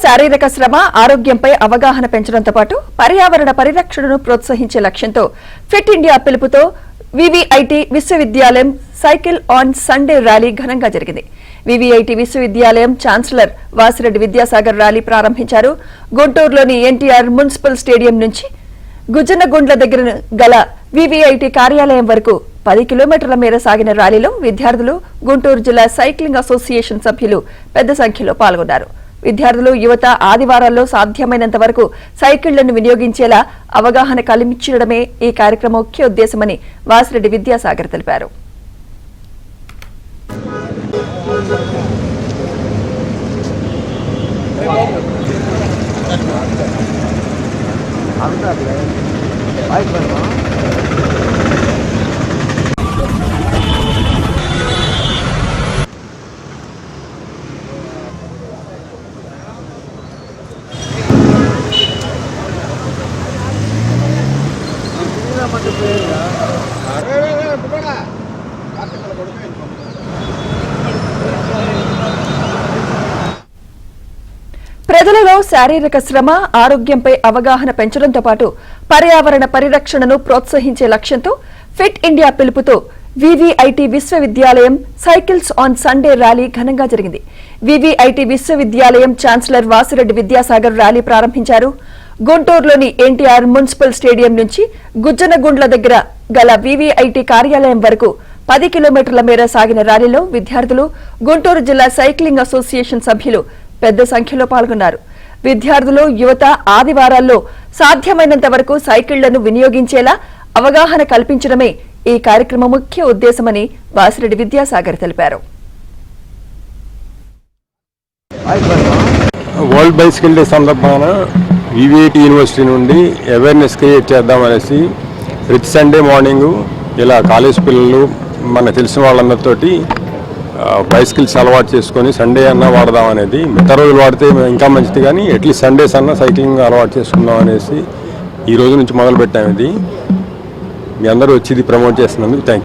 శారీరక శ్రమ ఆరోగ్యంపై అవగాహన పెంచడంతో పాటు పర్యావరణ పరిరక్షణను ప్రోత్సహించే లక్ష్యంతో ఫిట్ ఇండియా పిలుపుతో వివిఐటి విశ్వవిద్యాలయం సైకిల్ ఆన్ సండే ర్యాలీ ఘనంగా జరిగింది. వివిఐటి విశ్వవిద్యాలయం ఛాన్సలర్ వాసిరెడ్డి విద్యాసాగర్ ర్యాలీ ప్రారంభించారు. గుంటూరులోని ఎన్టీఆర్ మున్సిపల్ స్టేడియం నుంచి గుజ్జనగుండ్ల దగ్గర గల వివిఐటి కార్యాలయం వరకు 10 కిలోమీటర్ల మేర సాగిన ర్యాలీలో విద్యార్థులు, గుంటూరు జిల్లా సైక్లింగ్ అసోసియేషన్ సభ్యులు పెద్ద సంఖ్యలో పాల్గొన్నారు. విద్యార్థులు, యువత ఆదివారాల్లో సాధ్యమైనంత వరకు సైకిళ్లను వినియోగించేలా అవగాహన కల్పించడమే ఈ కార్యక్రమం ముఖ్య ఉద్దేశమని వాసిరెడ్డి విద్యాసాగర్ తెలిపారు. ప్రజలలో శారీరక శ్రమ ఆరోగ్యంపై అవగాహన పెంచడంతో పాటు పర్యావరణ పరిరక్షణను ప్రోత్సహించే లక్ష్యంతో ఫిట్ ఇండియా పిలుపుతో వివిఐటి విశ్వవిద్యాలయం సైకిల్స్ ఆన్ సండే ర్యాలీ ఘనంగా జరిగింది. వివిఐటి విశ్వవిద్యాలయం ఛాన్సలర్ వాసిరెడ్డి విద్యాసాగర్ ర్యాలీ ప్రారంభించారు. గుంటూరులోని ఎన్టీఆర్ మున్సిపల్ స్టేడియం నుంచి గుజ్జనగుండ్ల దగ్గర గల వివిఐటి కార్యాలయం వరకు 10 కిలోమీటర్ల మేర సాగిన ర్యాలీలో విద్యార్థులు, గుంటూరు జిల్లా సైక్లింగ్ అసోసియేషన్ సభ్యులు పెద్ద సంఖ్యలో పాల్గొన్నారు. విద్యార్థులు, యువత ఆదివారాల్లో సాధ్యమైనంత వరకు సైకిళ్లను వినియోగించేలా అవగాహన కల్పించడమే ఈ కార్యక్రమం ముఖ్య ఉద్దేశమని వాసిరెడ్డి విద్యాసాగర్ తెలిపారు. వరల్డ్ బైసికల్ డే సందర్భంగా వివిఐటి యూనివర్సిటీ నుండి అవేర్నెస్ క్రియేట్ చేద్దామనేసి ప్రతి సండే మార్నింగ్ ఇలా కాలేజ్ పిల్లలు, మనకు తెలిసిన వాళ్ళందరితోటి బైసికల్స్ అలవాటు చేసుకొని సండే అన్నా వాడదాం అనేది. మిగతా రోజులు వాడితే ఇంకా మంచిది, కానీ అట్లీస్ట్ సండేస్ అన్నా సైక్లింగ్ అలవాటు చేసుకుందాం అనేసి ఈ రోజు నుంచి మొదలు పెట్టాము. ఇది మీ అందరూ వచ్చి ఇది ప్రమోట్ చేస్తున్నందుకు థ్యాంక్ యూ.